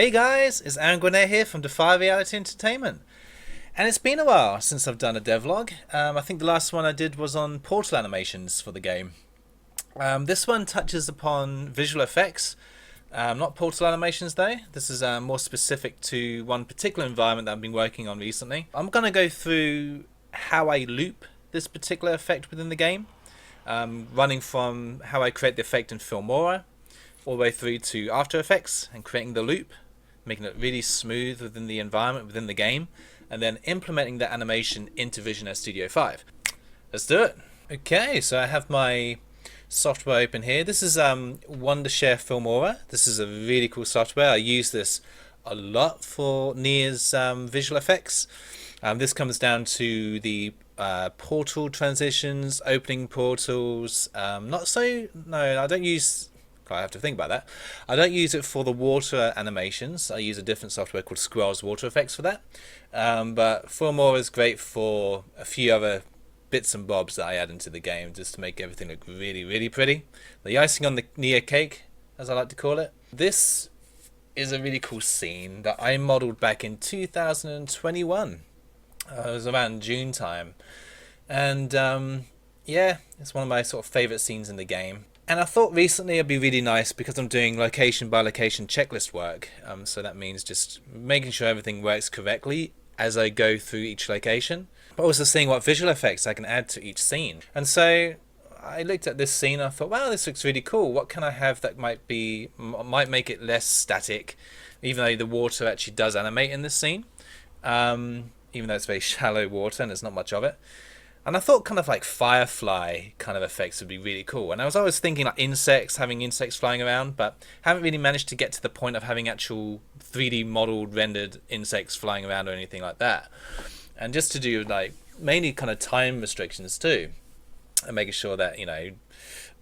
Hey guys, it's Gwynaire here from Defy Reality Entertainment. And it's been a while since I've done a devlog. I think the last one I did was on portal animations for the game. This one touches upon visual effects, not portal animations though. This is more specific to one particular environment that I've been working on recently. I'm going to go through how I loop this particular effect within the game, running from how I create the effect in Filmora all the way through to After Effects and creating the loop, making it really smooth within the environment, within the game, and then implementing that animation into Visionaire Studio 5. Let's do it. Okay, so I have my software open here. This is Wondershare Filmora. This is a really cool software. I use this a lot for Neyah's visual effects. This comes down to the portal transitions, opening portals. No, I don't use... I have to think about that. I don't use it for the water animations. I use a different software called Squirrel's Water Effects for that. But Filmora is great for a few other bits and bobs that I add into the game just to make everything look really, really pretty. The icing on the Neyyah cake, as I like to call it. This is a really cool scene that I modeled back in 2021. It was around June time. And yeah, it's one of my sort of favorite scenes in the game. And I thought recently it'd be really nice because I'm doing location by location checklist work. So that means just making sure everything works correctly as I go through each location, but also seeing what visual effects I can add to each scene. And so I looked at this scene and I thought, wow, this looks really cool. What can I have that might make it less static, even though the water actually does animate in this scene, even though it's very shallow water and there's not much of it. And I thought kind of like firefly kind of effects would be really cool. And I was always thinking like insects, having insects flying around, but haven't really managed to get to the point of having actual 3D modeled rendered insects flying around or anything like that. And just to do like mainly kind of time restrictions too, and making sure that, you know,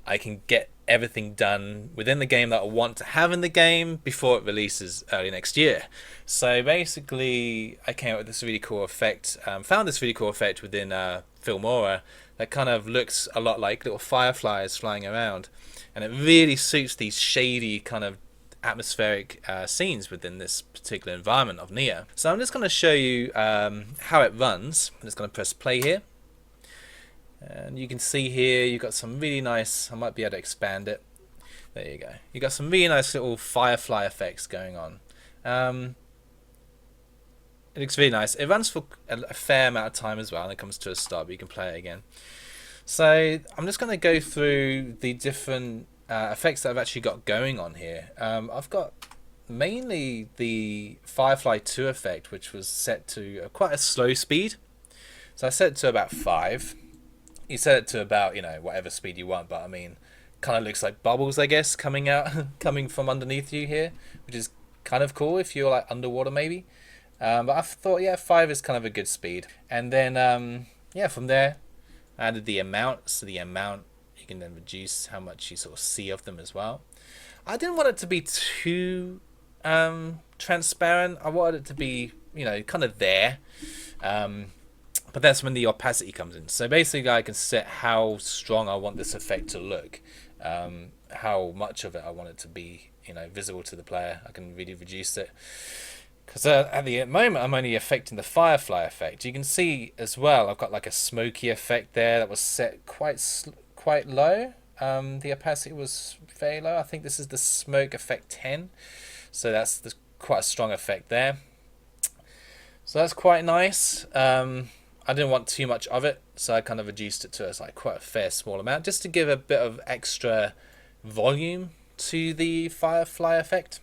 I can get everything done within the game that I want to have in the game before it releases early next year. So basically I came up with this really cool effect, found this really cool effect within Filmora that kind of looks a lot like little fireflies flying around, and it really suits these shady kind of atmospheric scenes within this particular environment of Neyyah. So I'm just going to show you how it runs. I'm just going to press play here. And you can see here you've got some really nice, I might be able to expand it. There you go. You've got some really nice little firefly effects going on. It looks really nice. It runs for a fair amount of time as well, and it comes to a stop, but you can play it again. So I'm just going to go through the different effects that I've actually got going on here. I've got mainly the Firefly 2 effect, which was set to quite a slow speed. So I set it to about 5. You set it to about, you know, whatever speed you want, but I mean, kind of looks like bubbles, I guess, coming out, coming from underneath you here, which is kind of cool if you're like underwater maybe. But I thought, yeah, 5 is kind of a good speed. And then, yeah, from there, I added the amount. So the amount, you can then reduce how much you sort of see of them as well. I didn't want it to be too transparent. I wanted it to be, you know, kind of there. But that's when the opacity comes in. So basically I can set how strong I want this effect to look, how much of it I want it to be, you know, visible to the player. I can really reduce it. Because at the moment I'm only affecting the firefly effect. You can see as well I've got like a smoky effect there that was set quite low. The opacity was very low. I think this is the smoke effect 10. So that's quite a strong effect there. So that's quite nice. I didn't want too much of it, so I kind of reduced it to like quite a fair small amount, just to give a bit of extra volume to the firefly effect.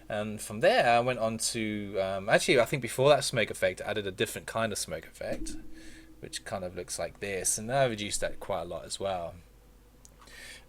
And from there I went on to, actually I think before that smoke effect I added a different kind of smoke effect, which kind of looks like this, and I reduced that quite a lot as well.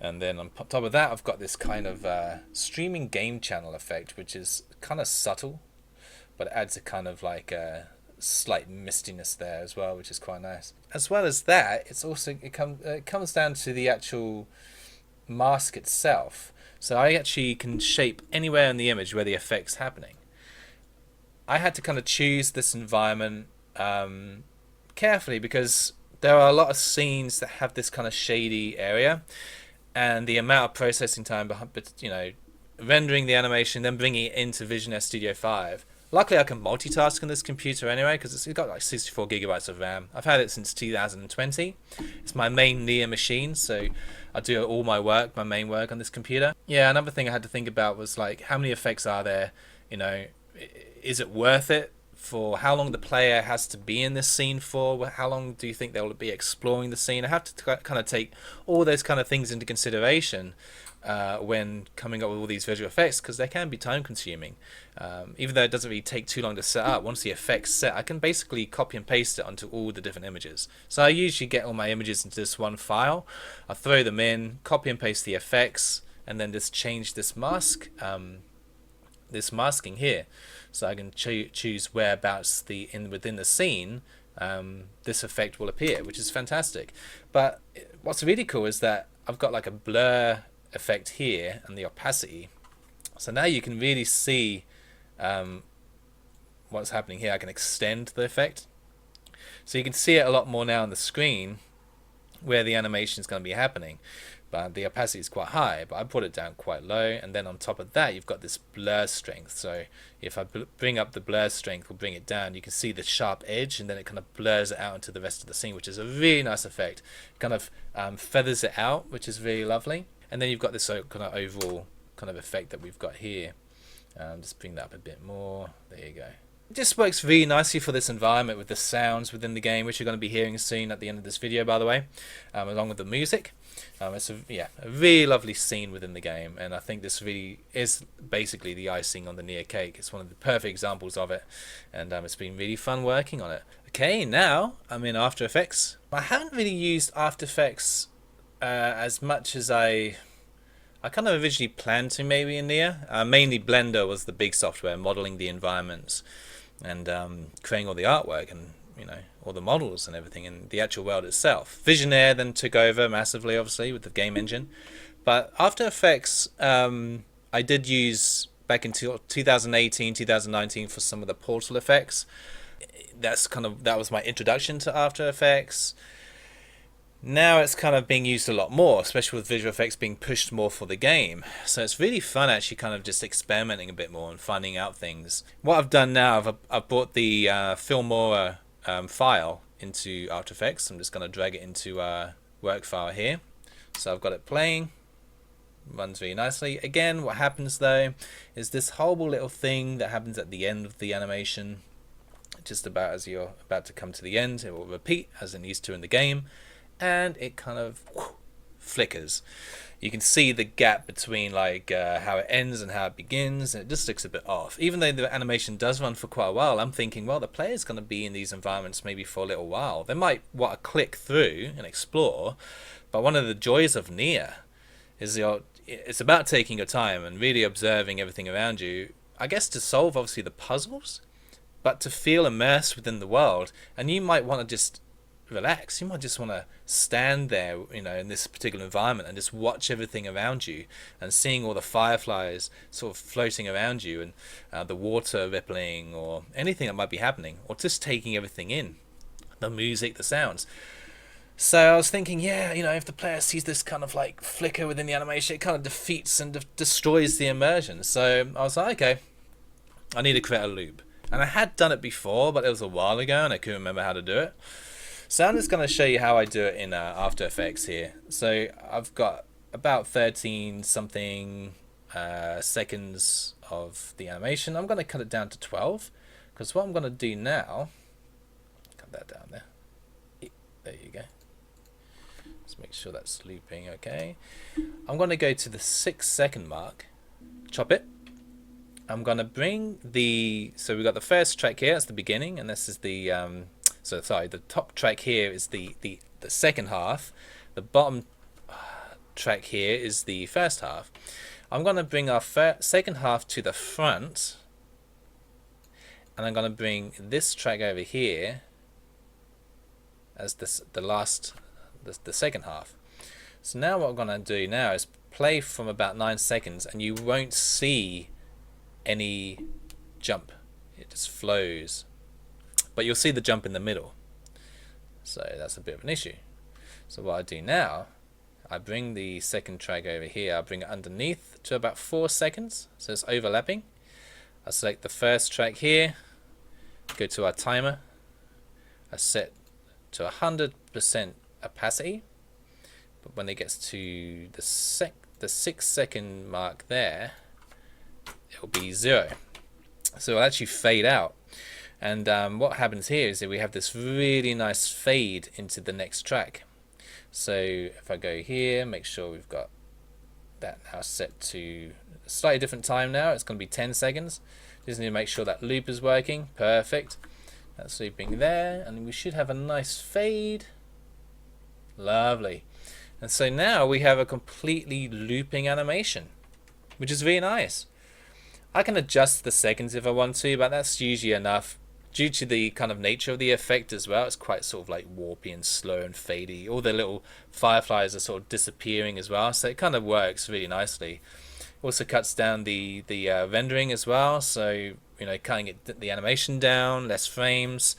And then on top of that I've got this kind of streaming game channel effect, which is kind of subtle, but it adds a kind of like a slight mistiness there as well, which is quite nice. As well as that, it's also it comes down to the actual mask itself. So I actually can shape anywhere in the image where the effect's happening. I had to kind of choose this environment carefully because there are a lot of scenes that have this kind of shady area, and the amount of processing time behind, you know, rendering the animation, then bringing it into Visionaire Studio 5. Luckily, I can multitask on this computer anyway, because it's got like 64 gigabytes of RAM. I've had it since 2020. It's my main Neyyah machine, so I do all my work, my main work on this computer. Yeah, another thing I had to think about was like, how many effects are there? You know, is it worth it for how long the player has to be in this scene for? How long do you think they'll be exploring the scene? I have to kind of take all those kind of things into consideration when coming up with all these visual effects, because they can be time consuming. Even though it doesn't really take too long to set up, once the effect's set, I can basically copy and paste it onto all the different images. So I usually get all my images into this one file, I throw them in, copy and paste the effects, and then just change this mask, this masking here, so I can choose whereabouts within the scene this effect will appear, which is fantastic. But what's really cool is that I've got like a blur effect here and the opacity, so now you can really see what's happening here. I can extend the effect, so you can see it a lot more now on the screen where the animation is going to be happening. But the opacity is quite high, but I put it down quite low, and then on top of that you've got this blur strength. So if I bring up the blur strength or bring it down, you can see the sharp edge, and then it kind of blurs it out into the rest of the scene, which is a really nice effect. It kind of feathers it out, which is really lovely. And then you've got this kind of overall kind of effect that we've got here. Just bring that up a bit more. There you go. It just works really nicely for this environment with the sounds within the game, which you're going to be hearing soon at the end of this video, by the way, along with the music. It's a really lovely scene within the game, and I think this really is basically the icing on the Neyyah cake. It's one of the perfect examples of it, and it's been really fun working on it. Okay, now I'm in After Effects. I haven't really used After Effects as much as I kind of originally planned to, maybe in Neyyah. Mainly Blender was the big software, modeling the environments and creating all the artwork and, you know, all the models and everything in the actual world itself. Visionaire then took over massively, obviously, with the game engine. But After Effects, I did use back in 2018, 2019 for some of the portal effects. That was my introduction to After Effects. Now it's kind of being used a lot more, especially with visual effects being pushed more for the game. So it's really fun actually kind of just experimenting a bit more and finding out things. What I've done now, I've brought the Filmora file into After Effects. I'm just going to drag it into work file here. So I've got it playing. Runs really nicely. Again, what happens though is this horrible little thing that happens at the end of the animation. Just about as you're about to come to the end, it will repeat as it needs to in the game. And it kind of flickers. You can see the gap between like how it ends and how it begins, and it just looks a bit off. Even though the animation does run for quite a while, I'm thinking, well, the player's going to be in these environments maybe for a little while. They might want to click through and explore, but one of the joys of Neyyah is it's about taking your time and really observing everything around you. I guess to solve obviously the puzzles, but to feel immersed within the world. And you might want to just relax. You might just want to stand there, you know, in this particular environment and just watch everything around you and seeing all the fireflies sort of floating around you, and the water rippling or anything that might be happening, or just taking everything in, the music, the sounds. So I was thinking, yeah, you know, if the player sees this kind of like flicker within the animation, it kind of defeats and destroys the immersion. So I was like, okay, I need to create a loop. And I had done it before, but it was a while ago and I couldn't remember how to do it. So I'm just going to show you how I do it in After Effects here. So I've got about 13 something seconds of the animation. I'm going to cut it down to 12, because what I'm going to do now, cut that down there. There you go. Let's make sure that's looping okay. I'm going to go to the 6-second mark, chop it. I'm going to bring so we've got the first track here, that's the beginning, and this is the the top track here is the second half. The bottom track here is the first half. I'm going to bring our second half to the front, and I'm going to bring this track over here as the second half. So now what I'm going to do now is play from about 9 seconds, and you won't see any jump. It just flows. But you'll see the jump in the middle. So that's a bit of an issue. So what I do now, I bring the second track over here, I bring it underneath to about 4 seconds, so it's overlapping. I select the first track here, go to our timer, I set to 100% opacity, but when it gets to the 6 second mark there, it will be 0. So it'll actually fade out. And what happens here is that we have this really nice fade into the next track. So if I go here, make sure we've got that now set to a slightly different time now. It's going to be 10 seconds. Just need to make sure that loop is working. Perfect. That's looping there, and we should have a nice fade. Lovely. And so now we have a completely looping animation, which is really nice. I can adjust the seconds if I want to, but that's usually enough. Due to the kind of nature of the effect as well, it's quite sort of like warpy and slow and fadey. All the little fireflies are sort of disappearing as well, so it kind of works really nicely. Also cuts down the rendering as well, so you know, cutting the animation down, less frames.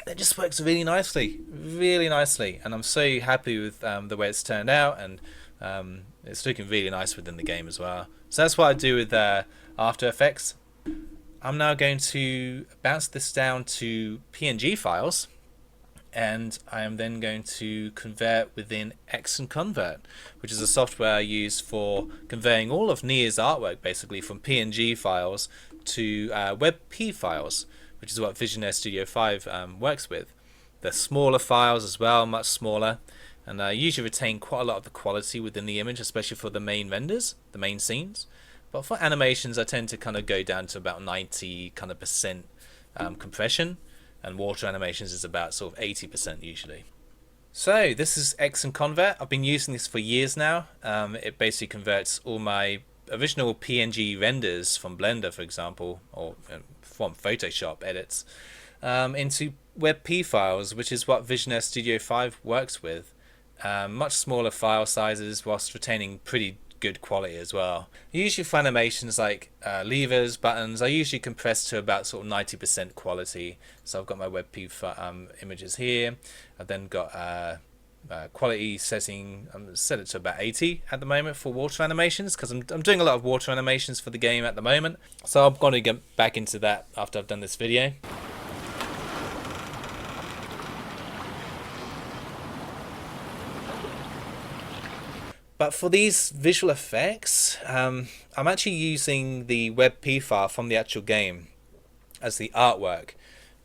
It just works really nicely, and I'm so happy with the way it's turned out, and it's looking really nice within the game as well. So that's what I do with After Effects. I'm now going to bounce this down to PNG files, and I am then going to convert within Icing Convert, which is a software I use for converting all of Neyyah's artwork basically from PNG files to WebP files, which is what Visionaire Studio 5 works with. They're smaller files as well, much smaller, and I usually retain quite a lot of the quality within the image, especially for the main renders, the main scenes. But for animations, I tend to kind of go down to about 90% compression, and water animations is about sort of 80% usually. So this is Icing Convert. I've been using this for years now. It basically converts all my original PNG renders from Blender, for example, or from Photoshop edits, into WebP files, which is what Visionaire Studio 5 works with. Much smaller file sizes whilst retaining pretty good quality as well. Usually for animations like levers, buttons, I usually compress to about sort of 90% quality. So I've got my WebP images here. I've then got quality setting, set it to about 80 at the moment for water animations, because I'm doing a lot of water animations for the game at the moment. So I'm going to get back into that after I've done this video. But for these visual effects, I'm actually using the WebP file from the actual game as the artwork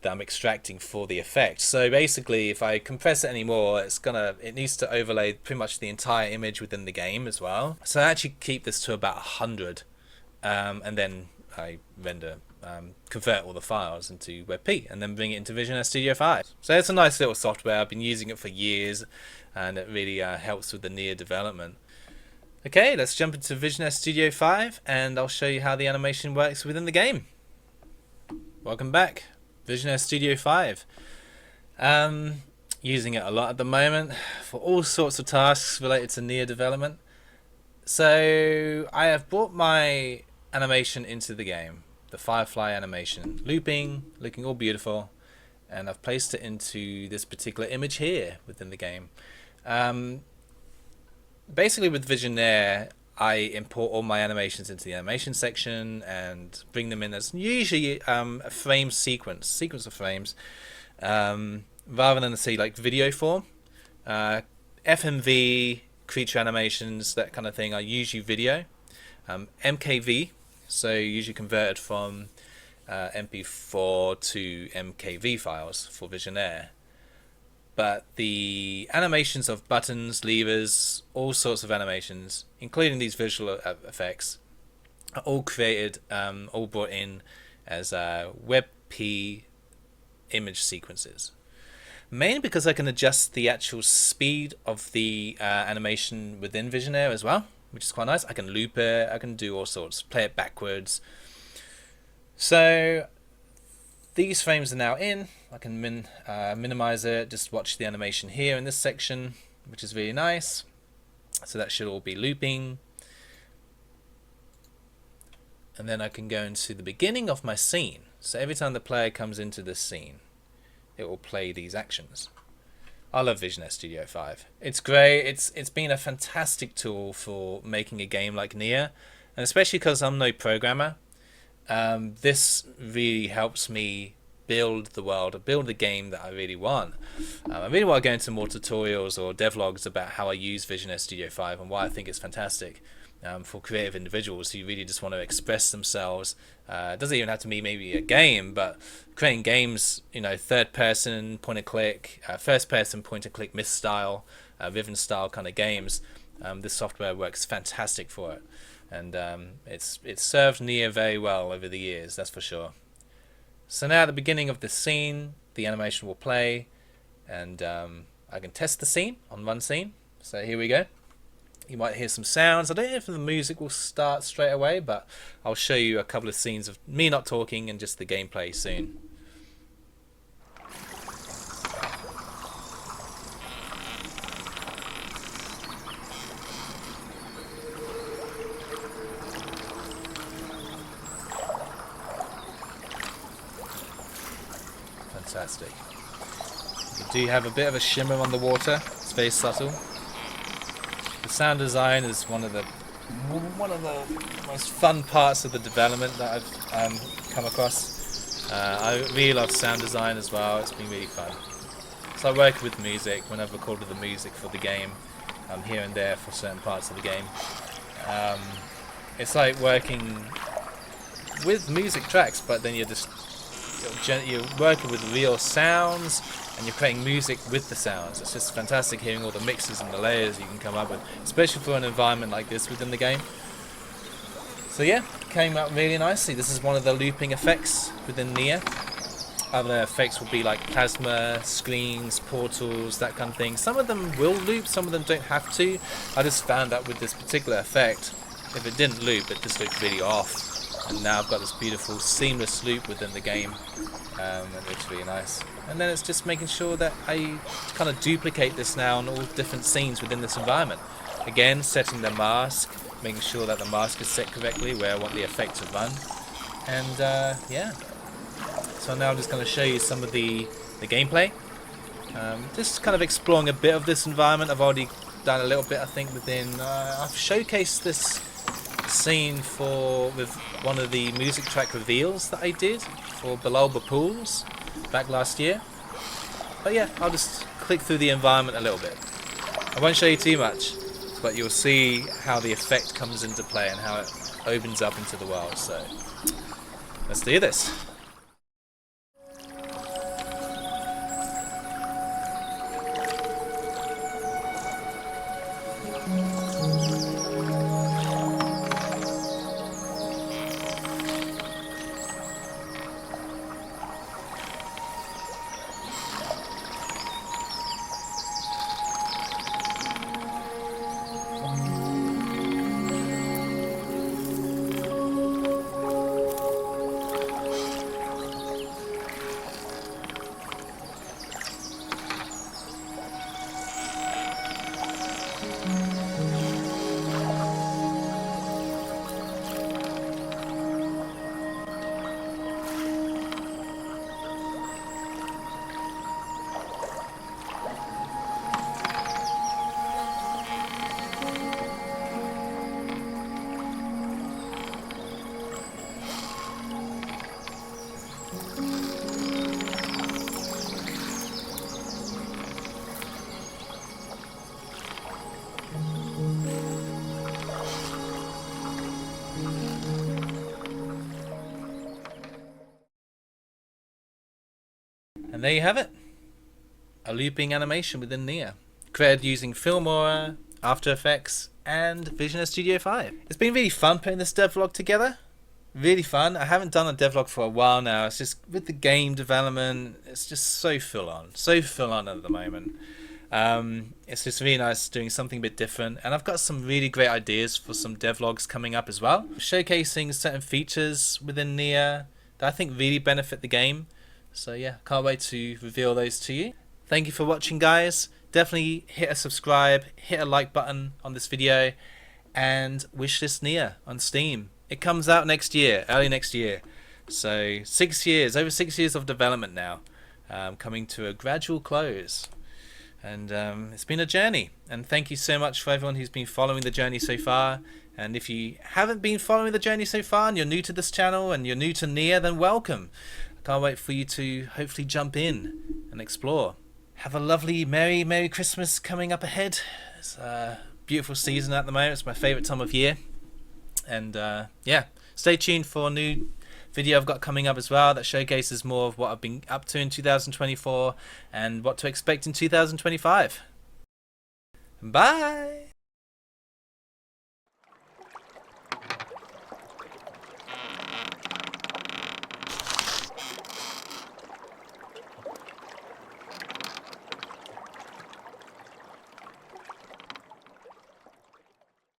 that I'm extracting for the effect. So basically, if I compress it anymore, it needs to overlay pretty much the entire image within the game as well. So I actually keep this to about 100, and then I convert all the files into WebP and then bring it into Visionaire Studio 5. So it's a nice little software. I've been using it for years, and it really helps with the Neyyah development. Okay, let's jump into Visionaire Studio 5 and I'll show you how the animation works within the game. Welcome back, Visionaire Studio 5. Using it a lot at the moment for all sorts of tasks related to Neyyah development. So I have brought my animation into the game, the firefly animation, looping, looking all beautiful, and I've placed it into this particular image here within the game. Basically with Visionaire, I import all my animations into the animation section and bring them in as usually a frame sequence of frames, rather than say like video form. FMV, creature animations, that kind of thing, are usually video. MKV, so usually converted from MP4 to MKV files for Visionaire. But the animations of buttons, levers, all sorts of animations, including these visual effects, are all created, all brought in as WebP image sequences. Mainly because I can adjust the actual speed of the animation within Visionaire as well, which is quite nice. I can loop it, I can do all sorts, play it backwards. So these frames are now in. I can minimize it, just watch the animation here in this section, which is really nice. So that should all be looping. And then I can go into the beginning of my scene. So every time the player comes into this scene, it will play these actions. I love Visionaire Studio 5. It's great. It's been a fantastic tool for making a game like Neyyah, and especially because I'm no programmer. This really helps me build the world, or build the game that I really want. I really want to go into more tutorials or devlogs about how I use Visionaire Studio 5 and why I think it's fantastic for creative individuals who really just want to express themselves. It doesn't even have to be maybe a game, but creating games, you know, third person point and click, first person point and click myth style, Riven style kind of games. This software works fantastic for it, and it's served Neyyah very well over the years, that's for sure. So now at the beginning of the scene, the animation will play, and I can test the scene on one scene. So here we go. You might hear some sounds. I don't know if the music will start straight away, but I'll show you a couple of scenes of me not talking and just the gameplay soon. Fantastic. You do have a bit of a shimmer on the water. It's very subtle. The sound design is one of the most fun parts of the development that I've come across. I really love sound design as well. It's been really fun. So I work with music when I've recorded the music for the game, here and there for certain parts of the game. It's like working with music tracks, but then you're working with real sounds, and you're creating music with the sounds. It's just fantastic hearing all the mixes and the layers you can come up with, especially for an environment like this within the game. So yeah, came out really nicely. This is one of the looping effects within Neyyah. Other effects will be like plasma, screens, portals, that kind of thing. Some of them will loop, some of them don't have to. I just found that with this particular effect, if it didn't loop, it just looked really off. And now I've got this beautiful seamless loop within the game, and it looks really nice. And then it's just making sure that I kind of duplicate this now on all different scenes within this environment. Again, setting the mask, making sure that the mask is set correctly where I want the effect to run. And yeah, so now I'm just going to show you some of the gameplay. Just kind of exploring a bit of this environment. I've already done a little bit, I think, within... I've showcased this scene with one of the music track reveals that I did for Below the Pools back last year. But yeah, I'll just click through the environment a little bit. I won't show you too much, but you'll see how the effect comes into play and how it opens up into the world. So let's do this. And there you have it, a looping animation within Neyyah, created using Filmora, After Effects, and Visionaire Studio 5. It's been really fun putting this devlog together, really fun. I haven't done a devlog for a while now. It's just with the game development, it's just so full on at the moment. It's just really nice doing something a bit different, and I've got some really great ideas for some devlogs coming up as well, showcasing certain features within Neyyah that I think really benefit the game. So yeah, can't wait to reveal those to you. Thank you for watching, guys. Definitely hit a subscribe, hit a like button on this video, and wishlist Neyyah on Steam. It comes out next year, early next year. So 6 years, over 6 years of development now, coming to a gradual close. And it's been a journey, and thank you so much for everyone who's been following the journey so far. And if you haven't been following the journey so far and you're new to this channel and you're new to Neyyah, then welcome. I can't wait for you to hopefully jump in and explore. Have a lovely Merry Christmas coming up ahead. It's a beautiful season at the moment. It's my favourite time of year. And yeah, stay tuned for a new video I've got coming up as well that showcases more of what I've been up to in 2024 and what to expect in 2025. Bye!